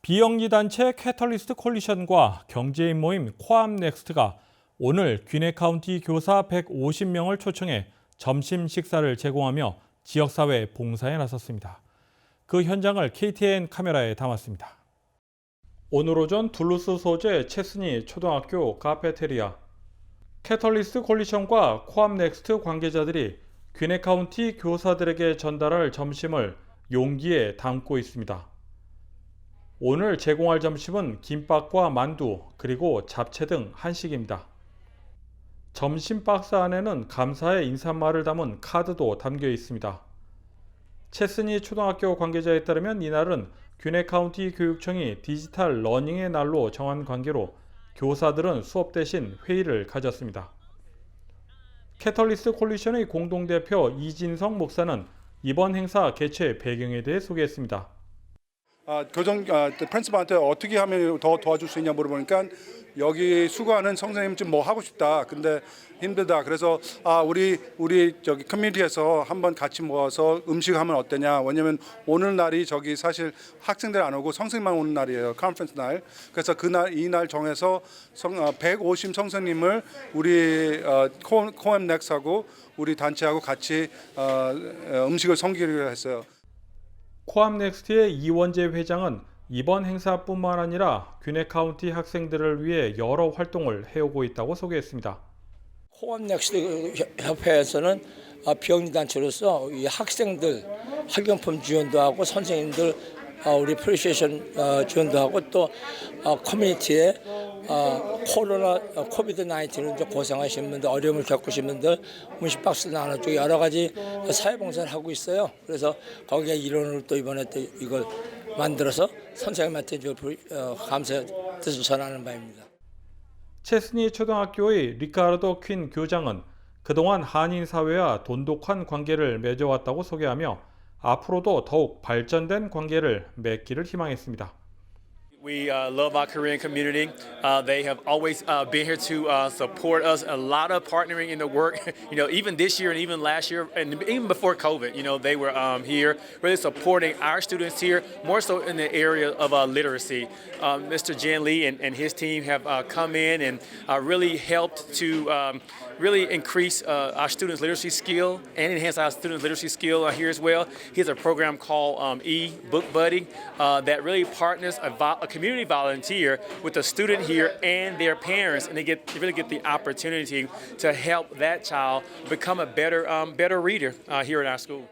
비영리 단체 캐털리스트 콜리션과 경제인 모임 코암넥스트가 오늘 귀네 카운티 교사 150명을 초청해 점심 식사를 제공하며 지역사회 봉사에 나섰습니다. 그 현장을 KTN 카메라에 담았습니다. 오늘 오전 둘루스 소재 체스니 초등학교 카페테리아, 캐털리스트 콜리션과 코암넥스트 관계자들이 귀네 카운티 교사들에게 전달할 점심을 용기에 담고 있습니다. 오늘 제공할 점심은 김밥과 만두, 그리고 잡채 등 한식입니다. 점심 박스 안에는 감사의 인사말을 담은 카드도 담겨 있습니다. 체스니 초등학교 관계자에 따르면 이날은 귀네 카운티 교육청이 디지털 러닝의 날로 정한 관계로 교사들은 수업 대신 회의를 가졌습니다. 캐털리스트 콜리션의 공동대표 이진성 목사는 이번 행사 개최 배경에 대해 소개했습니다. 프린시팔한테 어떻게 하면 더 도와줄 수 있냐 물어보니까 여기 수고하는 선생님 좀 뭐 하고 싶다. 근데 힘들다. 그래서 우리 저기 커뮤니티에서 한번 같이 모아서 음식하면 어떠냐. 왜냐면 오늘 날이 저기 사실 학생들 안 오고 선생님만 오는 날이에요. 컨퍼런스 날. 그래서 그날 이날 정해서 150 선생님을 우리 코엠넥스하고 우리 단체하고 같이 음식을 섬기기로 했어요. 코암넥스트의 이원재 회장은 이번 행사뿐만 아니라 귀네 카운티 학생들을 위해 여러 활동을 해오고 있다고 소개했습니다. 코암넥스트 협회에서는 비영리 단체로서 이 학생들 학용품 지원도 하고 선생님들 우리 프리시에이션 지원도 하고 또 커뮤니티에 코로나 코비드-19로 고생하시는 분들, 어려움을 겪으신 분들 음식박스 나눠주고 여러 가지 사회봉사를 하고 있어요. 그래서 거기에 일원으로 또 이번에 또 이걸 만들어서 선생님한테 감사의 뜻을 전하는 바입니다. 체스니 초등학교의 리카르도 퀸 교장은 그동안 한인 사회와 돈독한 관계를 맺어왔다고 소개하며 앞으로도 더욱 발전된 관계를 맺기를 희망했습니다. We love our Korean community. They have always been here to support us. A lot of partnering in the work. Even this year and even last year and even before COVID, they were here really supporting our students here, more so in the area of literacy. Mr. Jan Lee and his team have come in and really helped to really increase our students' literacy skill and enhance our students' literacy skill here as well. He has a program called Book Buddy that really partners a community volunteer with a student here and their parents, and they really get the opportunity to help that child become a better reader here at our school.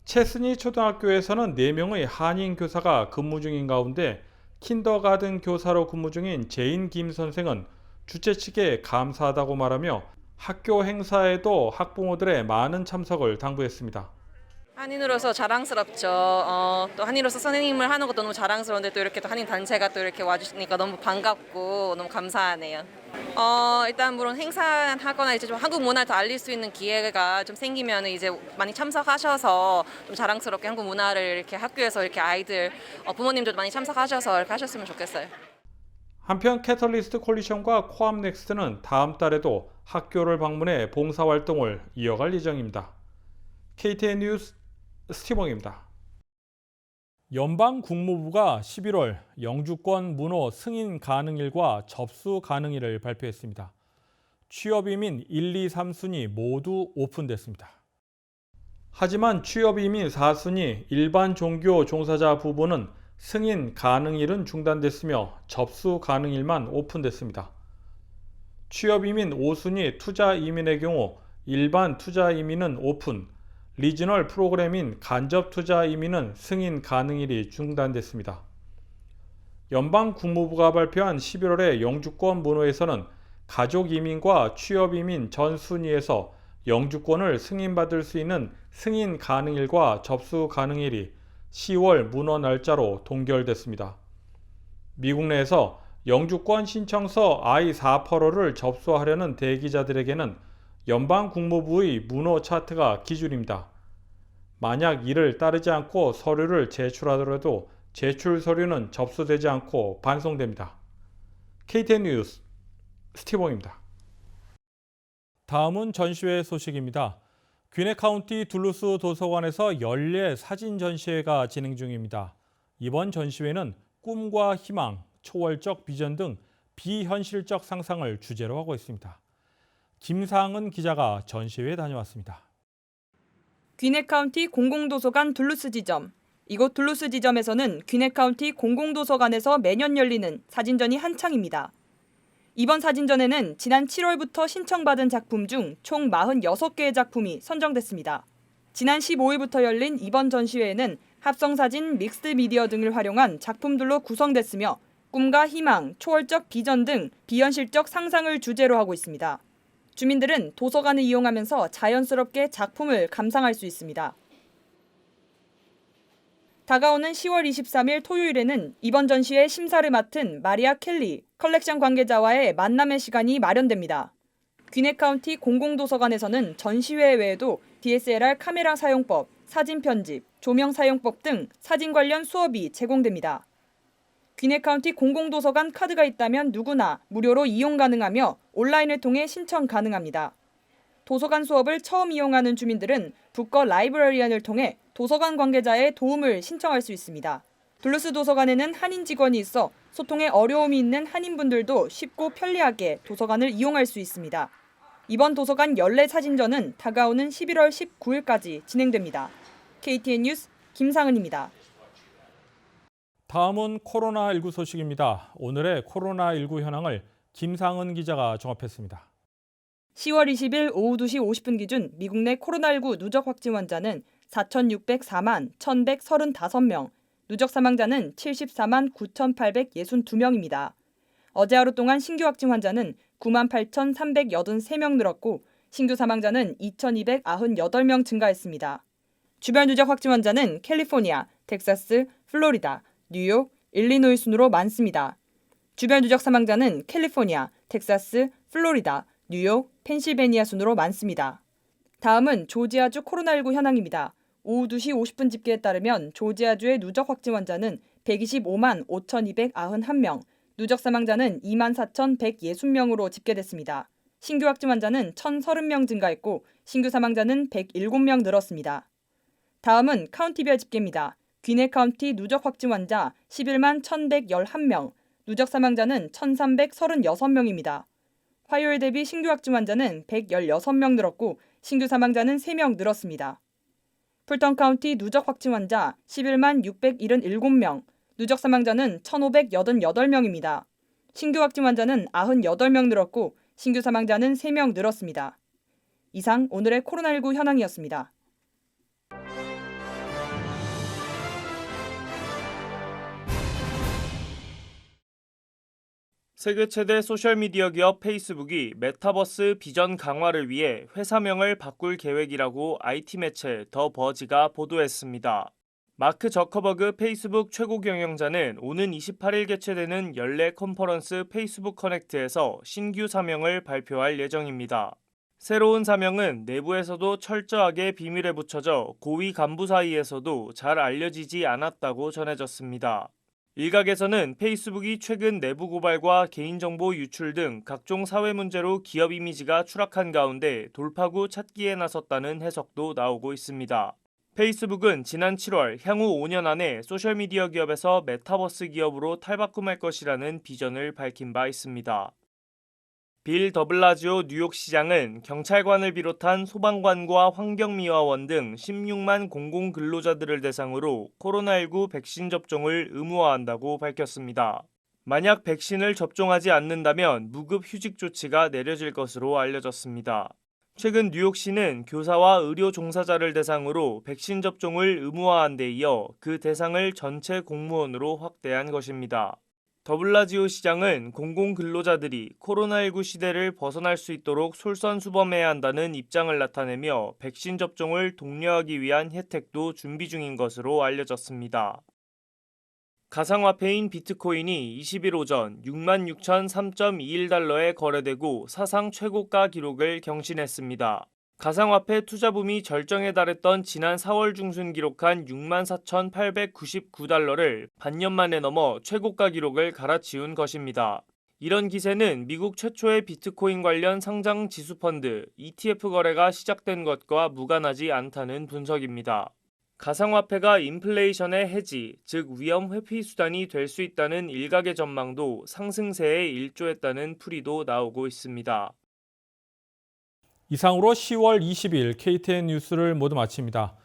체스니 초등학교에서는 4명의 한인 교사가 근무 중인 가운데 킨더가든 교사로 근무 중인 제인 김 선생은 주최 측에 감사하다고 말하며 학교 행사에도 학부모들의 많은 참석을 당부했습니다. 한인으로서 자랑스럽죠. 또 한인으로서 선생님을 하는 것도 너무 자랑스러운데 또 이렇게 또 한인 단체가 또 이렇게 와주시니까 너무 반갑고 너무 감사하네요. 일단 물론 행사하거나 이제 좀 한국 문화를 더 알릴 수 있는 기회가 좀 생기면 이제 많이 참석하셔서 좀 자랑스럽게 한국 문화를 이렇게 학교에서 이렇게 아이들 부모님들도 많이 참석하셔서 이렇게 하셨으면 좋겠어요. 한편 캐털리스트 콜리션과 코암넥스트는 다음 달에도 학교를 방문해 봉사활동을 이어갈 예정입니다. KTN 뉴스 스티븐입니다. 연방 국무부가 11월 영주권 문호 승인 가능일과 접수 가능일을 발표했습니다. 취업이민 1, 2, 3순위 모두 오픈됐습니다. 하지만 취업이민 4순위 일반 종교 종사자 부분은 승인 가능일은 중단됐으며 접수 가능일만 오픈됐습니다. 취업이민 5순위 투자이민의 경우 일반 투자이민은 오픈, 리지널 프로그램인 간접투자이민은 승인 가능일이 중단됐습니다. 연방 국무부가 발표한 11월의 영주권 문호에서는 가족이민과 취업이민 전 순위에서 영주권을 승인받을 수 있는 승인 가능일과 접수 가능일이 10월 문호 날짜로 동결됐습니다. 미국 내에서 영주권 신청서 I-485를 접수하려는 대기자들에게는 연방 국무부의 문호 차트가 기준입니다. 만약 이를 따르지 않고 서류를 제출하더라도 제출 서류는 접수되지 않고 반송됩니다. KTN 뉴스 스티븐입니다. 다음은 전시회 소식입니다. 귀네 카운티 둘루스 도서관에서 연례 사진 전시회가 진행 중입니다. 이번 전시회는 꿈과 희망, 초월적 비전 등 비현실적 상상을 주제로 하고 있습니다. 김상은 기자가 전시회에 다녀왔습니다. 귀넷 카운티 공공도서관 둘루스 지점. 이곳 둘루스 지점에서는 귀넷 카운티 공공도서관에서 매년 열리는 사진전이 한창입니다. 이번 사진전에는 지난 7월부터 신청받은 작품 중 총 46개의 작품이 선정됐습니다. 지난 15일부터 열린 이번 전시회에는 합성사진, 믹스드 미디어 등을 활용한 작품들로 구성됐으며 꿈과 희망, 초월적 비전 등 비현실적 상상을 주제로 하고 있습니다. 주민들은 도서관을 이용하면서 자연스럽게 작품을 감상할 수 있습니다. 다가오는 10월 23일 토요일에는 이번 전시회 심사를 맡은 마리아 켈리 컬렉션 관계자와의 만남의 시간이 마련됩니다. 귀넷 카운티 공공도서관에서는 전시회 외에도 DSLR 카메라 사용법, 사진 편집, 조명 사용법 등 사진 관련 수업이 제공됩니다. 귀넷 카운티 공공도서관 카드가 있다면 누구나 무료로 이용 가능하며 온라인을 통해 신청 가능합니다. 도서관 수업을 처음 이용하는 주민들은 북거 라이브러리안을 통해 도서관 관계자의 도움을 신청할 수 있습니다. 둘루스 도서관에는 한인 직원이 있어 소통에 어려움이 있는 한인분들도 쉽고 편리하게 도서관을 이용할 수 있습니다. 이번 도서관 연례 사진전은 다가오는 11월 19일까지 진행됩니다. KTN 뉴스 김상은입니다. 다음은 코로나19 소식입니다. 오늘의 코로나19 현황을 김상은 기자가 종합했습니다. 10월 20일 오후 2시 50분 기준 미국 내 코로나19 누적 확진 환자는 4,604만 1,135명, 누적 사망자는 74만 9,862명입니다. 어제 하루 동안 신규 확진 환자는 9만 8,383명 늘었고 신규 사망자는 2,298명 증가했습니다. 주별 누적 확진 환자는 캘리포니아, 텍사스, 플로리다, 뉴욕, 일리노이 순으로 많습니다. 주별 누적 사망자는 캘리포니아, 텍사스, 플로리다, 뉴욕, 펜실베니아 순으로 많습니다. 다음은 조지아주 코로나19 현황입니다. 오후 2시 50분 집계에 따르면 조지아주의 누적 확진 환자는 125만 5,291명, 누적 사망자는 2만 4,160명으로 집계됐습니다. 신규 확진 환자는 1,030명 증가했고 신규 사망자는 107명 늘었습니다. 다음은 카운티별 집계입니다. 귀넷 카운티 누적 확진 환자 11만 1,111명, 누적 사망자는 1,336명입니다. 화요일 대비 신규 확진 환자는 116명 늘었고 신규 사망자는 3명 늘었습니다. 풀턴 카운티 누적 확진 환자 11만 677명, 누적 사망자는 1,588명입니다. 신규 확진 환자는 98명 늘었고 신규 사망자는 3명 늘었습니다. 이상 오늘의 코로나19 현황이었습니다. 세계 최대 소셜미디어 기업 페이스북이 메타버스 비전 강화를 위해 회사명을 바꿀 계획이라고 IT 매체 더 버지가 보도했습니다. 마크 저커버그 페이스북 최고 경영자는 오는 28일 개최되는 연례 컨퍼런스 페이스북 커넥트에서 신규 사명을 발표할 예정입니다. 새로운 사명은 내부에서도 철저하게 비밀에 붙여져 고위 간부 사이에서도 잘 알려지지 않았다고 전해졌습니다. 일각에서는 페이스북이 최근 내부 고발과 개인정보 유출 등 각종 사회 문제로 기업 이미지가 추락한 가운데 돌파구 찾기에 나섰다는 해석도 나오고 있습니다. 페이스북은 지난 7월 향후 5년 안에 소셜미디어 기업에서 메타버스 기업으로 탈바꿈할 것이라는 비전을 밝힌 바 있습니다. 빌 더블라지오 뉴욕시장은 경찰관을 비롯한 소방관과 환경미화원 등 16만 공공근로자들을 대상으로 코로나19 백신 접종을 의무화한다고 밝혔습니다. 만약 백신을 접종하지 않는다면 무급 휴직 조치가 내려질 것으로 알려졌습니다. 최근 뉴욕시는 교사와 의료 종사자를 대상으로 백신 접종을 의무화한 데 이어 그 대상을 전체 공무원으로 확대한 것입니다. 더블라지오 시장은 공공근로자들이 코로나19 시대를 벗어날 수 있도록 솔선수범해야 한다는 입장을 나타내며 백신 접종을 독려하기 위한 혜택도 준비 중인 것으로 알려졌습니다. 가상화폐인 비트코인이 20일 오전 66,003.21달러에 거래되고 사상 최고가 기록을 경신했습니다. 가상화폐 투자붐이 절정에 달했던 지난 4월 중순 기록한 64,899달러를 반년 만에 넘어 최고가 기록을 갈아치운 것입니다. 이런 기세는 미국 최초의 비트코인 관련 상장 지수펀드 ETF 거래가 시작된 것과 무관하지 않다는 분석입니다. 가상화폐가 인플레이션의 해지, 즉 위험 회피 수단이 될 수 있다는 일각의 전망도 상승세에 일조했다는 풀이도 나오고 있습니다. 이상으로 10월 20일 KTN 뉴스를 모두 마칩니다.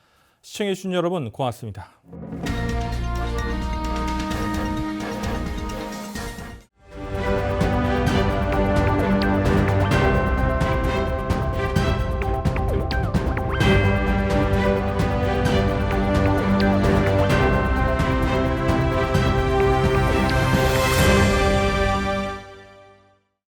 시청해주신 여러분 고맙습니다.